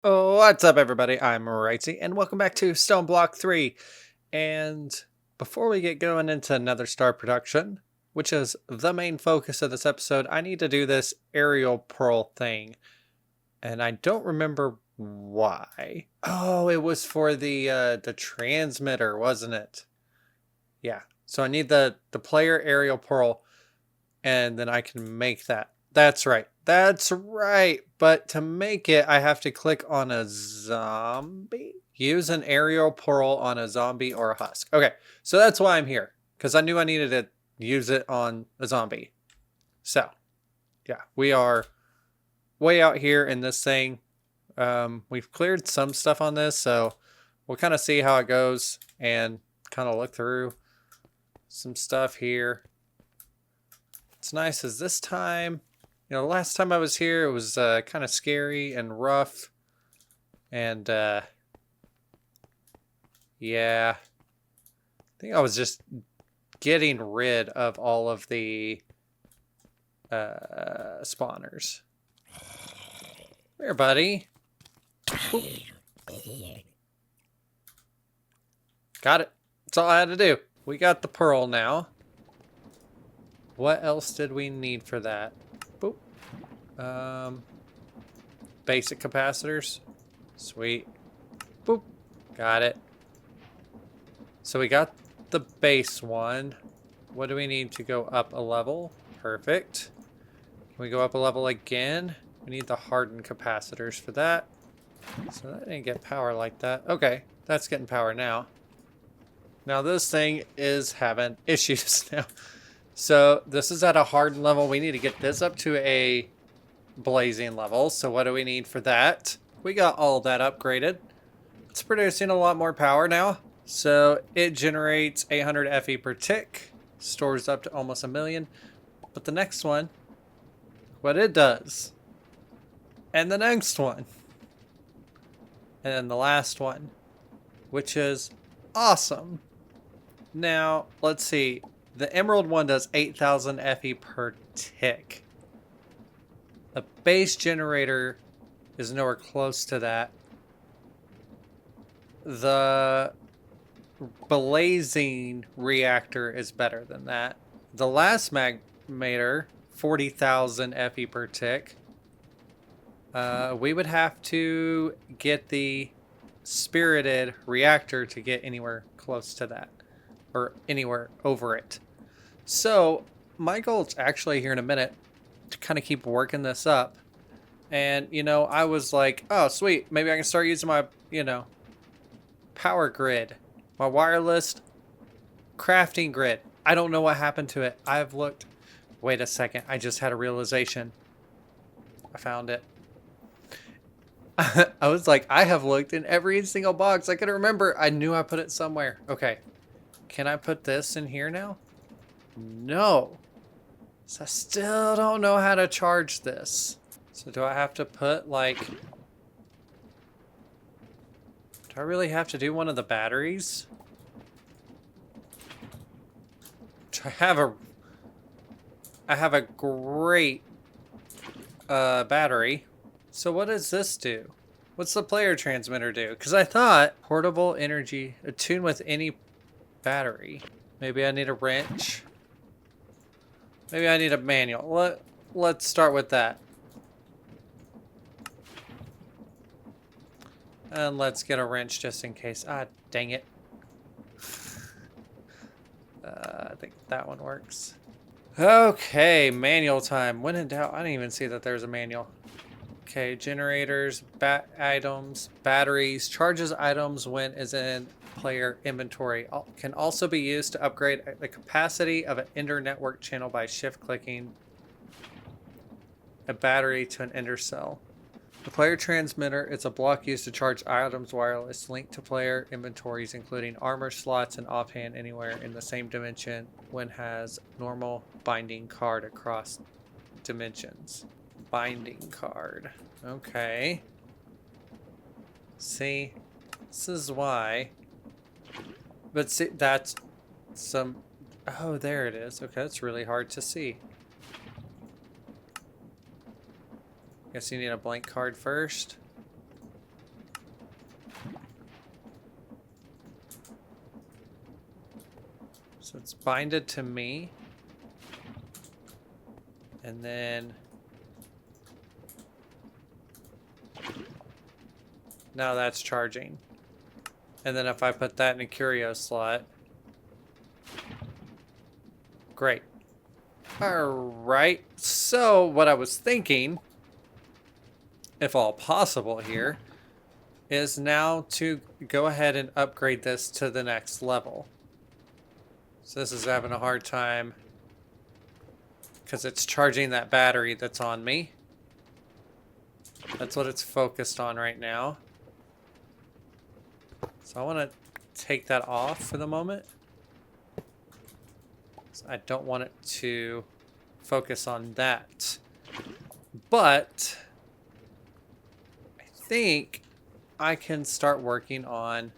What's up, everybody? I'm Rightsy, and welcome back to Stoneblock 3. And before we get going into another star production, which is the main focus of this episode, I need to do this aerial pearl thing. And I don't remember why. Oh, it was for the transmitter, wasn't it? Yeah. So I need the player aerial pearl, and then I can make that. That's right. That's right. But to make it, I have to click on a zombie. Use an aerial pearl on a zombie or a husk. Okay, so that's why I'm here. Because I knew I needed to use it on a zombie. So, yeah, we are way out here in this thing. We've cleared some stuff on this, so we'll kind of see how it goes and kind of look through some stuff here. What's nice is this time, last time I was here, it was kind of scary and rough. And, yeah. I think I was just getting rid of all of the spawners. Here, buddy. Oop. Got it. That's all I had to do. We got the pearl now. What else did we need for that? Boop. Basic capacitors. Sweet. Boop. Got it. So we got the base one. What do we need to go up a level? Perfect. Can we go up a level again? We need the hardened capacitors for that. So that didn't get power like that. Okay, that's getting power now. Now this thing is having issues now. So this is at a hardened level. We need to get this up to a blazing level. So what do we need for that? We got all that upgraded. It's producing a lot more power now. So it generates 800 FE per tick, stores up to almost 1,000,000. But the next one, what it does, and the next one, and then the last one, which is awesome. Now, let's see. The emerald one does 8,000 FE per tick. The base generator is nowhere close to that. The blazing reactor is better than that. The last magmator, 40,000 FE per tick. We would have to get the spirited reactor to get anywhere close to that, or anywhere over it. So my goal is actually here in a minute to kind of keep working this up. And, I was like, oh, sweet. Maybe I can start using my, power grid. My wireless crafting grid. I don't know what happened to it. I've looked. Wait a second. I just had a realization. I found it. I was like, I have looked in every single box I could remember. I knew I put it somewhere. Okay. Can I put this in here now? No. So I still don't know how to charge this. So do I have to put like... Do I really have to do one of the batteries? I have a great battery. So what does this do? What's the player transmitter do? Because I thought portable energy attuned with any battery. Maybe I need a wrench. Maybe I need a manual. Let's start with that. And let's get a wrench just in case. Ah, dang it. I think that one works. Okay, manual time. When in doubt, I didn't even see that there's a manual. Okay, generators, items, batteries, charges items when is in player inventory. Can also be used to upgrade the capacity of an ender network channel by shift clicking a battery to an ender cell. The player transmitter is a block used to charge items wireless linked to player inventories, including armor slots and offhand anywhere in the same dimension when has normal binding card across dimensions. Binding card. Okay. See, this is why. But see, that's some... Oh, there it is. Okay, that's really hard to see. Guess you need a blank card first. So it's binded to me. And then now that's charging. And then if I put that in a curio slot, great. Alright, so what I was thinking, if all possible here, is now to go ahead and upgrade this to the next level. So this is having a hard time because it's charging that battery that's on me. That's what it's focused on right now. So I want to take that off for the moment. So I don't want it to focus on that. But I think I can start working on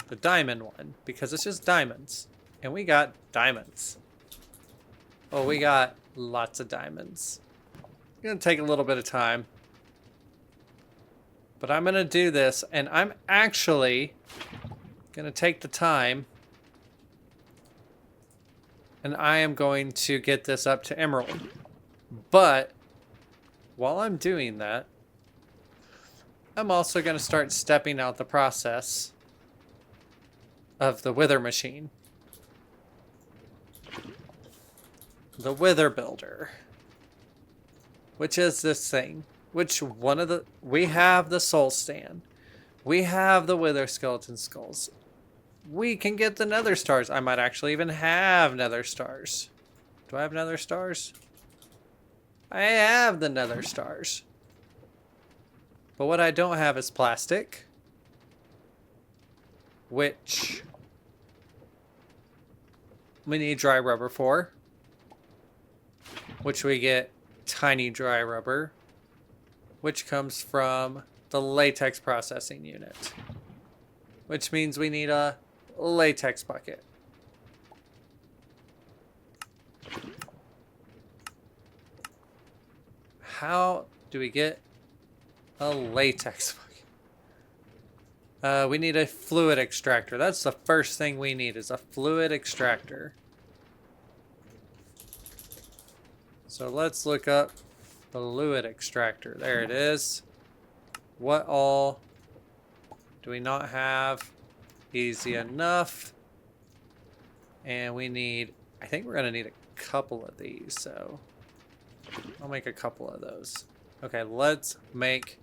the diamond one because it's just diamonds. And we got diamonds. Oh, we got lots of diamonds. It's going to take a little bit of time. But I'm going to do this, and I'm actually going to take the time, and I am going to get this up to emerald. But while I'm doing that, I'm also going to start stepping out the process of the wither machine. The wither builder. Which is this thing. Which one of the... We have the soul stand. We have the wither skeleton skulls. We can get the nether stars. I might actually even have nether stars. Do I have nether stars? I have the nether stars. But what I don't have is plastic. Which we need dry rubber for. Which we get tiny dry rubber. Which comes from the latex processing unit. Which means we need a latex bucket. How do we get a latex bucket? We need a fluid extractor. That's the first thing we need is a fluid extractor. So let's look up the fluid extractor. There it is. What all do we not have? Easy enough. And we need, I think we're going to need a couple of these. So I'll make a couple of those. Okay, let's make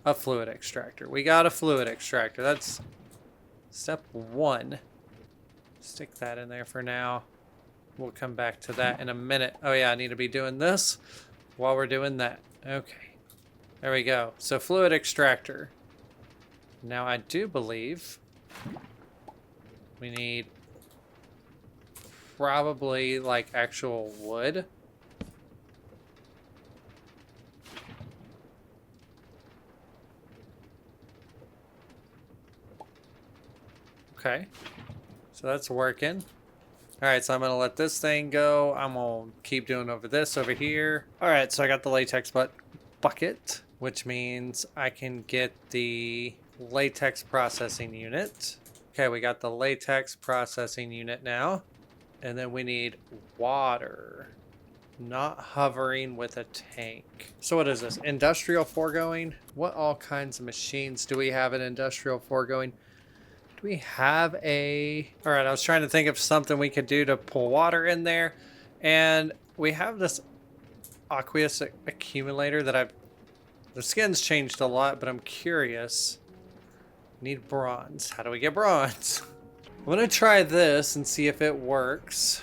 a fluid extractor. We got a fluid extractor. That's step one. Stick that in there for now. We'll come back to that in a minute. Oh yeah, I need to be doing this while we're doing that. Okay. There we go. So fluid extractor. Now I do believe we need probably like actual wood. Okay. So that's working. Alright, so I'm going to let this thing go. I'm going to keep doing over this over here. Alright, so I got the latex bucket, which means I can get the latex processing unit. Okay, we got the latex processing unit now. And then we need water. Not hovering with a tank. So what is this? Industrial foregoing? What all kinds of machines do we have in industrial foregoing? Do we have a... Alright, I was trying to think of something we could do to pull water in there. And we have this aqueous accumulator that I've... The skin's changed a lot, but I'm curious. Need bronze. How do we get bronze? I'm going to try this and see if it works.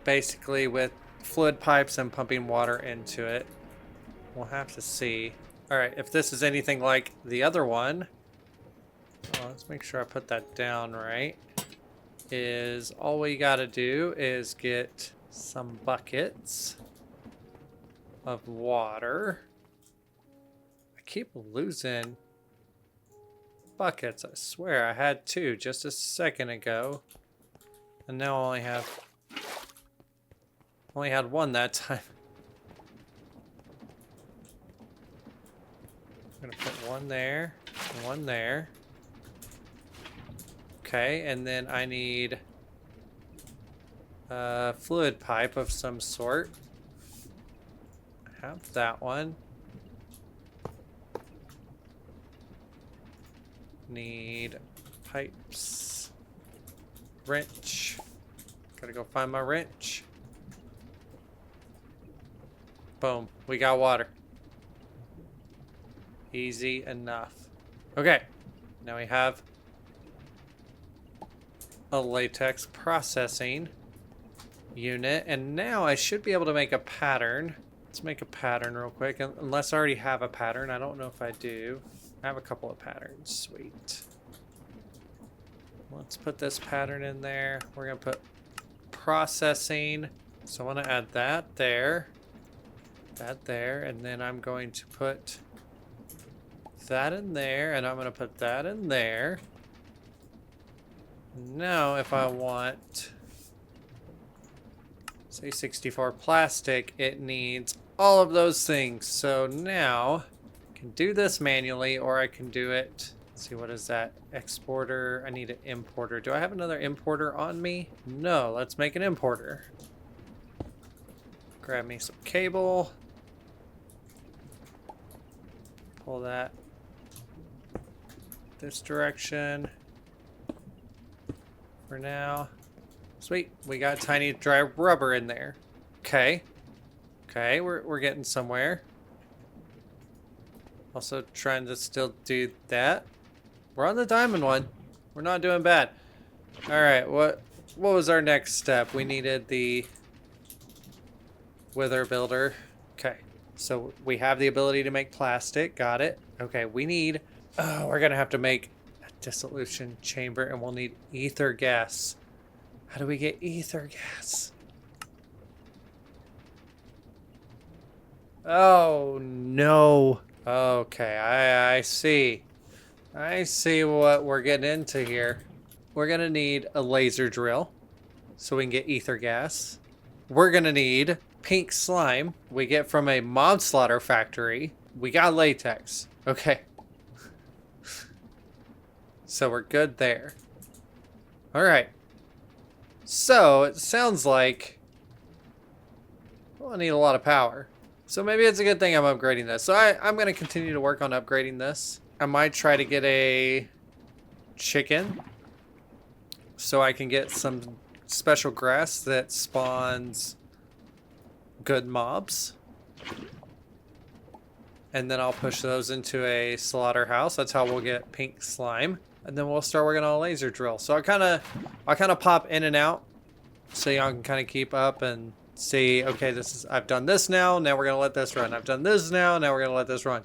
Basically with fluid pipes and pumping water into it. We'll have to see. Alright, if this is anything like the other one, let's make sure I put that down right, is all we gotta do is get some buckets of water. I keep losing buckets. I swear I had two just a second ago. And now I only had one that time. I'm gonna put one there, one there. Okay, and then I need a fluid pipe of some sort. Have that one. Need pipes. Wrench. Gotta go find my wrench. Boom. We got water. Easy enough. Okay. Now we have a latex processing unit. And now I should be able to make a pattern. Let's make a pattern real quick. Unless I already have a pattern. I don't know if I do. I have a couple of patterns. Sweet. Let's put this pattern in there. We're going to put processing. So I want to add that there. That there. And then I'm going to put that in there. And I'm going to put that in there. Now if I want, say 64 plastic, it needs all of those things. So now I can do this manually, or I can do it. Let's see, what is that? Exporter. I need an importer. Do I have another importer on me? No, let's make an importer. Grab me some cable. Pull that this direction for now. Sweet, we got tiny dry rubber in there. Okay. Okay, we're getting somewhere. Also trying to still do that. We're on the diamond one. We're not doing bad. Alright, what was our next step? We needed the wither builder. Okay, so we have the ability to make plastic. Got it. Okay, we need... Oh, we're going to have to make a dissolution chamber, and we'll need ether gas. How do we get ether gas? Oh, no. Okay, I see. I see what we're getting into here. We're going to need a laser drill so we can get ether gas. We're going to need pink slime we get from a mob slaughter factory. We got latex. Okay. So we're good there. All right. So it sounds like I need a lot of power. So maybe it's a good thing I'm upgrading this. So I'm going to continue to work on upgrading this. I might try to get a chicken so I can get some special grass that spawns good mobs. And then I'll push those into a slaughterhouse. That's how we'll get pink slime. And then we'll start working on a laser drill. So I kind of pop in and out so y'all can kind of keep up and see, okay, I've done this now we're going to let this run. I've done this now we're going to let this run.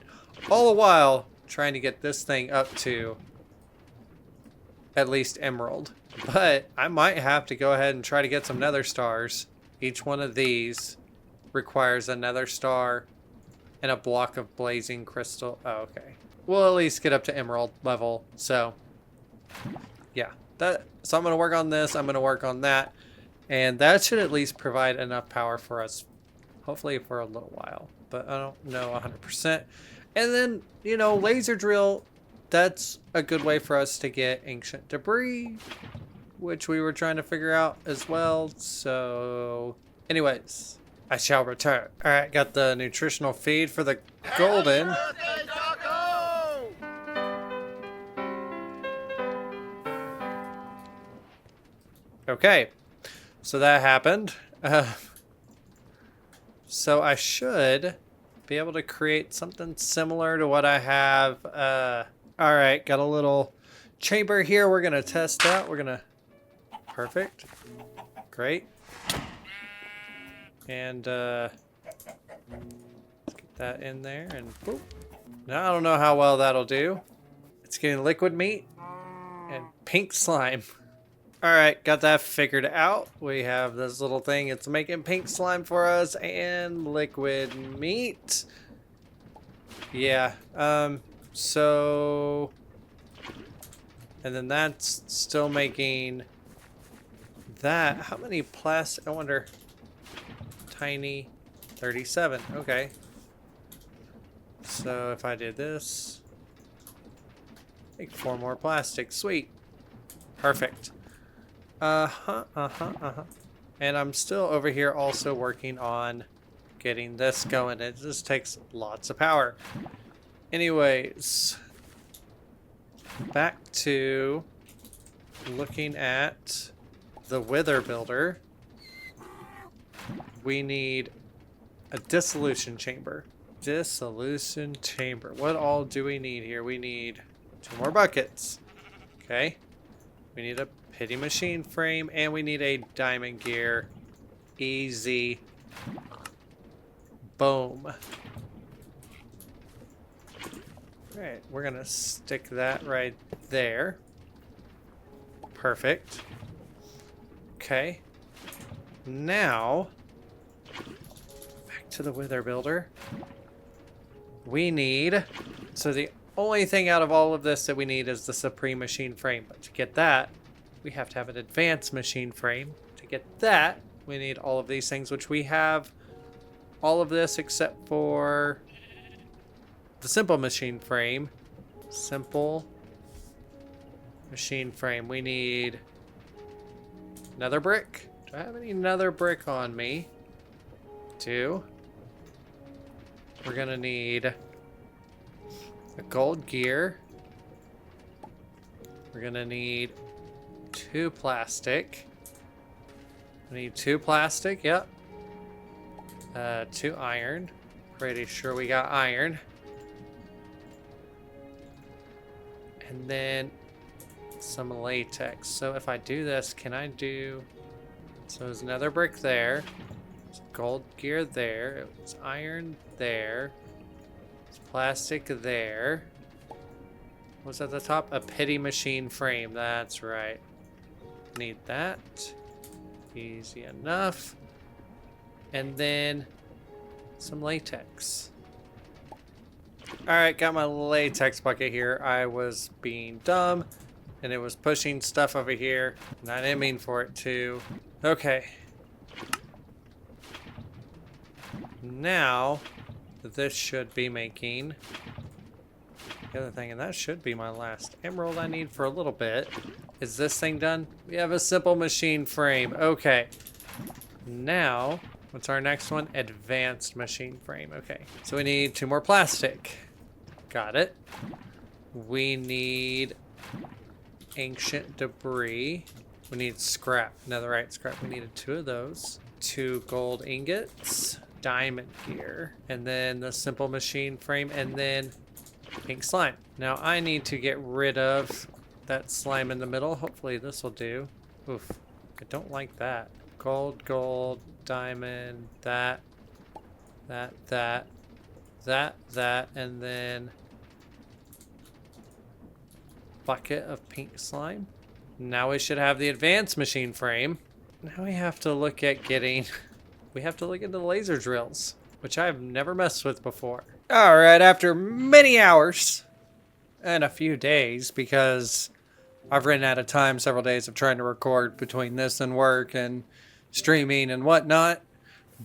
All the while trying to get this thing up to at least emerald. But I might have to go ahead and try to get some nether stars. Each one of these requires a nether star and a block of blazing crystal. Oh, okay. We'll at least get up to emerald level. So, yeah. So I'm going to work on this. I'm going to work on that. And that should at least provide enough power for us, hopefully for a little while. But I don't know 100%. And then, you know, laser drill, that's a good way for us to get ancient debris, which we were trying to figure out as well. So, anyways, I shall return. All right, got the nutritional feed for the golden. Okay, so that happened. So I should be able to create something similar to what I have. All right, got a little chamber here. We're going to test out. Perfect. Great. And let's get that in there and boop. Now I don't know how well that'll do. It's getting liquid meat and pink slime. All right, got that figured out. We have this little thing. It's making pink slime for us and liquid meat. Yeah. So, and then that's still making that. How many plastic? I wonder. Tiny 37. Okay. So if I did this, make 4 more plastic. Sweet. Perfect. And I'm still over here also working on getting this going. It just takes lots of power. Anyways, back to looking at the Wither Builder. We need a dissolution chamber. Dissolution chamber. What all do we need here? We need 2 more buckets. Okay. We need a pity machine frame and we need a diamond gear. Easy. Boom. Alright, we're gonna stick that right there. Perfect. Okay. Now, back to the Wither Builder. We need, so the only thing out of all of this that we need is the Supreme Machine Frame. But to get that, we have to have an Advanced Machine Frame. To get that, we need all of these things, which we have all of this except for the Simple Machine Frame. Simple Machine Frame. We need nether brick. Do I have any nether brick on me? 2. We're gonna need a gold gear. We're gonna need 2 plastic. We need 2 plastic, yep. 2 iron. Pretty sure we got iron. And then some latex. So if I do this, can I do... So there's another brick there. There's gold gear there. It's iron there. It's plastic there. What's at the top? A pity machine frame. That's right. Need that. Easy enough. And then some latex. Alright, got my latex bucket here. I was being dumb and it was pushing stuff over here and I didn't mean for it to. Okay. Now, this should be making the other thing, and that should be my last emerald I need for a little bit. Is this thing done? We have a simple machine frame. Okay. Now, what's our next one? Advanced machine frame. Okay. So we need 2 more plastic. Got it. We need ancient debris. We need scrap. Netherite scrap. We needed 2 of those. 2 gold ingots. Diamond gear. And then the simple machine frame. And then pink slime. Now I need to get rid of that slime in the middle. Hopefully this will do. Oof. I don't like that. Gold, gold, diamond, that, and then bucket of pink slime. Now we should have the advanced machine frame. Now we have to look at getting, we have to look into the laser drills, which I've never messed with before. All right, after many hours and a few days, because I've ran out of time, several days of trying to record between this and work and streaming and whatnot,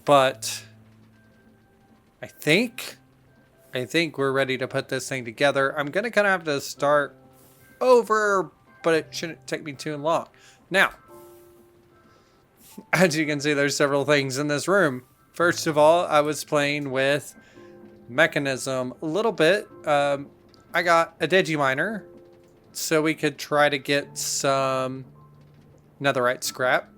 but I think we're ready to put this thing together. I'm gonna kind of have to start over, but it shouldn't take me too long. Now, as you can see, there's several things in this room. First of all, I was playing with mechanism a little bit. I got a digiminer so we could try to get some netherite scrap.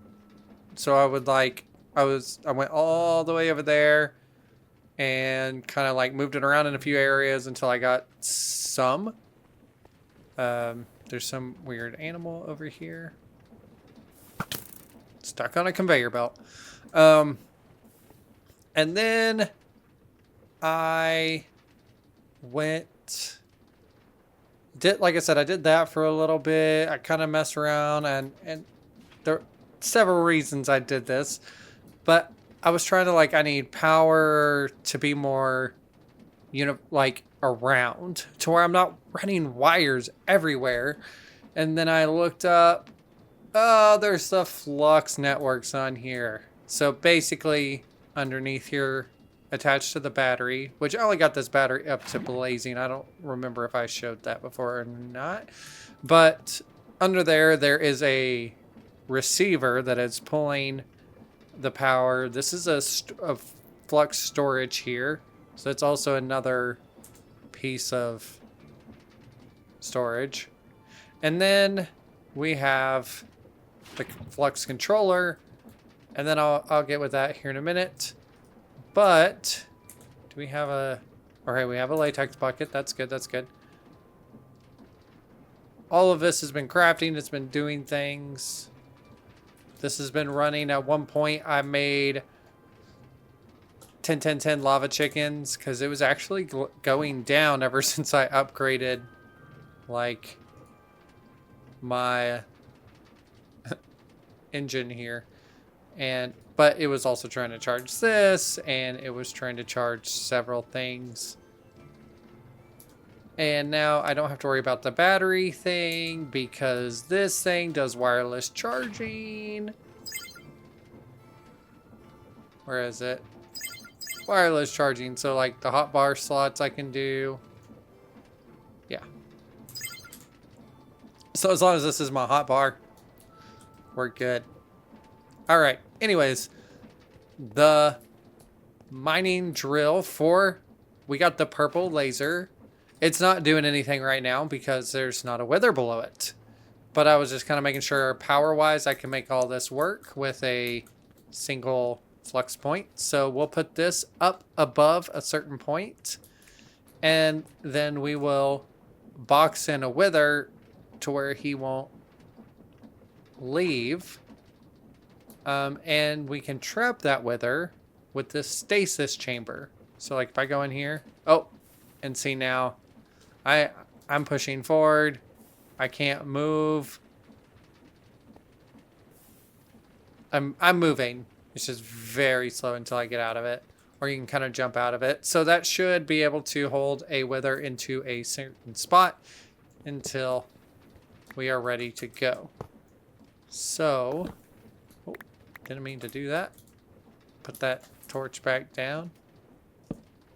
So I would like, I went all the way over there and kind of like moved it around in a few areas until I got some. There's some weird animal over here. Stuck on a conveyor belt. And then I like I said, I did that for a little bit. I kind of messed around and there are several reasons I did this, but I was trying to like, I need power to be more, like around to where I'm not running wires everywhere. And then I looked up, oh, there's the flux networks on here. So basically underneath here, attached to the battery, which I only got this battery up to blazing. I don't remember if I showed that before or not, but under there is a receiver that is pulling the power. This is a flux storage here. So it's also another piece of storage. And then we have the flux controller. And then I'll get with that here in a minute. But do we have a... Okay, we have a latex bucket. That's good, that's good. All of this has been crafting. It's been doing things. This has been running. At one point, I made 10, 10, 10 lava chickens because it was actually going down ever since I upgraded, like, my engine here. But it was also trying to charge this, and it was trying to charge several things. And now I don't have to worry about the battery thing because this thing does wireless charging. Where is it? Wireless charging. So like the hotbar slots I can do. Yeah. So as long as this is my hotbar, we're good. All right. Anyways, the mining drill we got the purple laser. It's not doing anything right now because there's not a wither below it. But I was just kind of making sure power-wise I can make all this work with a single flux point. So we'll put this up above a certain point. And then we will box in a wither to where he won't leave. And we can trap that wither with this stasis chamber. So like if I go in here, oh, and see now, I'm pushing forward. I can't move. I'm moving. It's just very slow until I get out of it. Or you can kind of jump out of it. So that should be able to hold a wither into a certain spot until we are ready to go. So, oh, didn't mean to do that. Put that torch back down.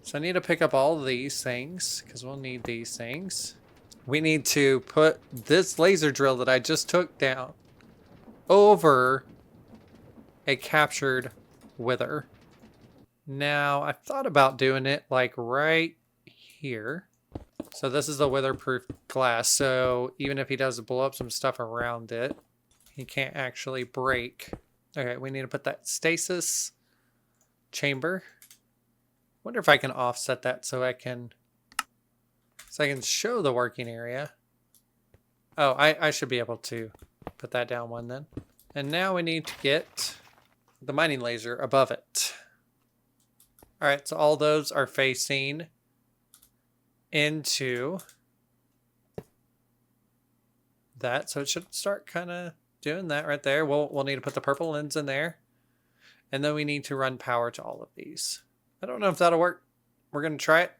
So I need to pick up all of these things because we'll need these things. We need to put this laser drill that I just took down over a captured wither. Now, I thought about doing it like right here. So this is the wither-proof glass. So even if he does blow up some stuff around it, he can't actually break. Okay, we need to put that stasis chamber. Wonder if I can offset that so I can show the working area. Oh, I should be able to put that down one then. And now we need to get the mining laser above it. All right, so all those are facing into that. So it should start kind of doing that right there. We'll need to put the purple lens in there. And then we need to run power to all of these. I don't know if that'll work. We're going to try it.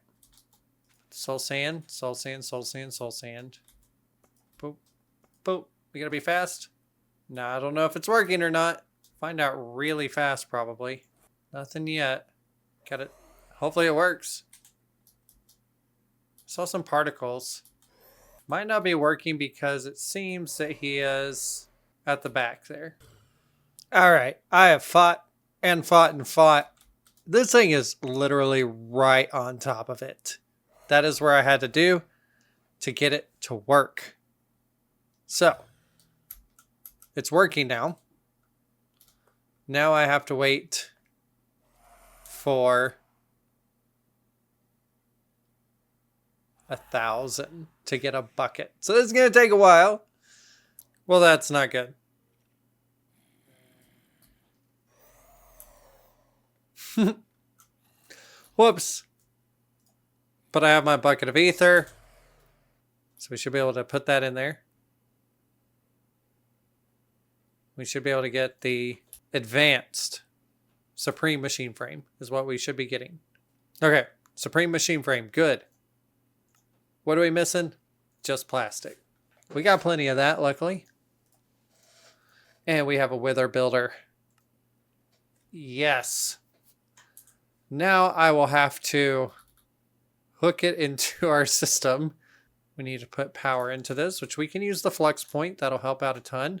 Soul sand, soul sand, soul sand, soul sand. Boop, boop. We got to be fast. No, I don't know if it's working or not. Find out really fast, probably. Nothing yet. Got it. Hopefully it works. Saw some particles. Might not be working because it seems that he is at the back there. All right. I have fought and fought and fought. This thing is literally right on top of it. That is where I had to do to get it to work. So, it's working now. Now I have to wait for 1,000 to get a bucket. So this is going to take a while. Well, that's not good. Whoops. But I have my bucket of ether. So we should be able to put that in there. We should be able to get the advanced Supreme machine frame is what we should be getting. Okay, Supreme machine frame, good. What are we missing? Just plastic. We got plenty of that, luckily. And we have a wither builder. Yes. Now I will have to hook it into our system We need to put power into this, which we can use the flux point. That'll help out a ton.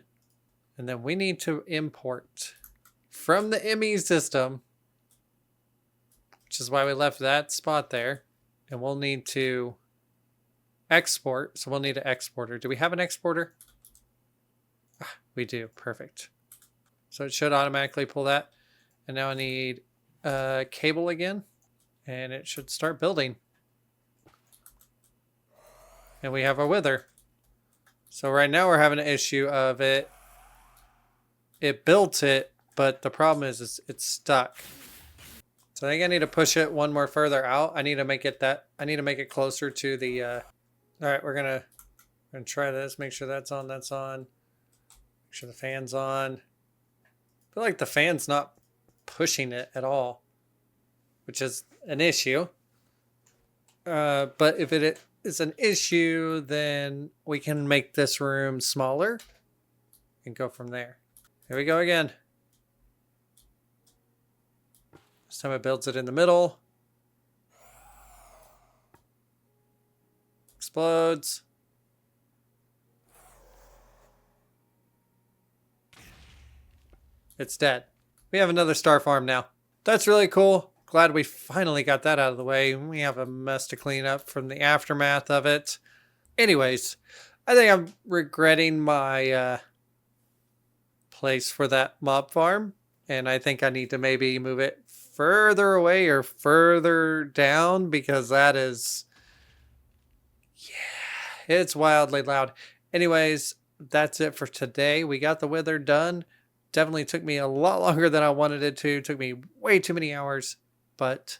And then we need to import from the ME system, which is why we left that spot there. And we'll need to export. So we'll need an exporter. Do we have an exporter? Ah, we do. Perfect. So it should automatically pull that. And now I need a cable again. And it should start building. And we have our wither. So right now we're having an issue of it. It built it, but the problem is it's stuck. So I think I need to push it one more further out. I need to make it make it closer to the all right, we're gonna try this, make sure that's on, make sure the fan's on. I feel like the fan's not pushing it at all, which is an issue. But if it is an issue, then we can make this room smaller and go from there. Here we go again. This time it builds it in the middle. Explodes. It's dead. We have another star farm now. That's really cool. Glad we finally got that out of the way. We have a mess to clean up from the aftermath of it. Anyways, I think I'm regretting my place for that mob farm. And I think I need to maybe move it further away or further down, because that is, yeah, it's wildly loud. Anyways, that's it for today. We got the wither done. Definitely took me a lot longer than I wanted it to. Took me way too many hours, but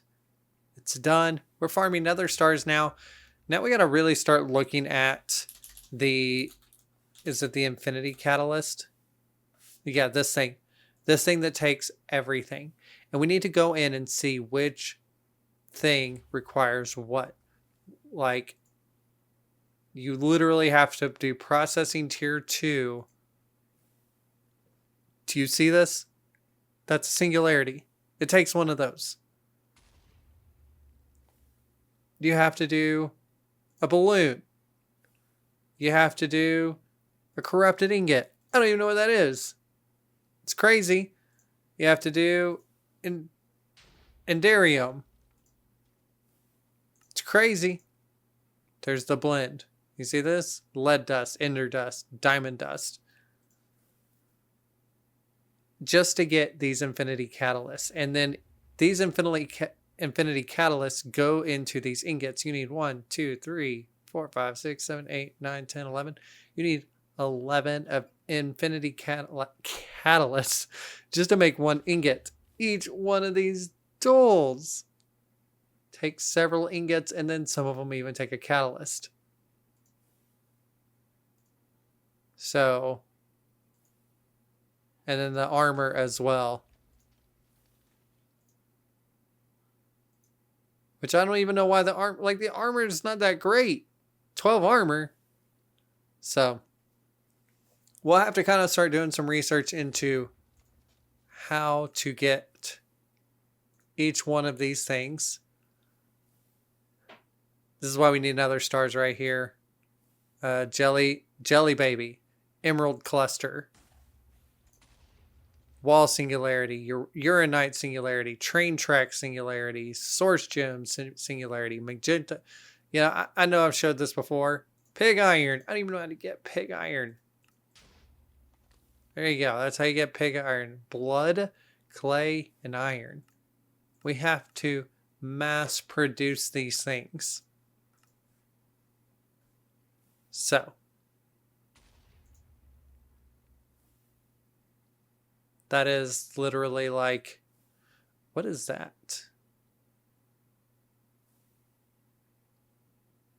it's done. We're farming nether stars now. Now we got to really start looking at is it the infinity catalyst? Yeah, this thing that takes everything. And we need to go in and see which thing requires what. Like, you literally have to do processing tier 2. Do you see this? That's singularity. It takes one of those. You have to do a balloon. You have to do a corrupted ingot. I don't even know what that is. It's crazy. You have to do Enderium. It's crazy. There's the blend. You see this? Lead dust, ender dust, diamond dust. Just to get these infinity catalysts. And then these infinity catalysts go into these ingots. You need 1, 2, 3, 4, 5, 6, 7, 8, 9, 10, 11. You need 11 of infinity catalysts just to make one ingot. Each one of these tools takes several ingots, and then some of them even take a catalyst. So, and then the armor as well. Which I don't even know why the armor is not that great. 12 armor. So, we'll have to kind of start doing some research into how to get each one of these things. This is why we need nether stars right here. Jelly baby, emerald cluster, wall singularity, uranite singularity, train track singularity, source gem singularity, magenta. Yeah, I know I've showed this before. Pig iron. I don't even know how to get pig iron. There you go. That's how you get pig iron. Blood, clay, and iron. We have to mass produce these things. So, that is literally like, what is that?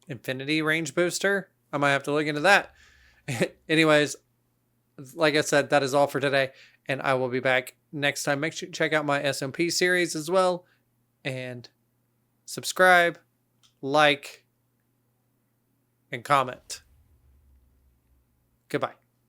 Infinity range booster? I might have to look into that. Anyways, like I said, that is all for today, and I will be back next time. Make sure you check out my SMP series as well, and subscribe, like, and comment. Goodbye.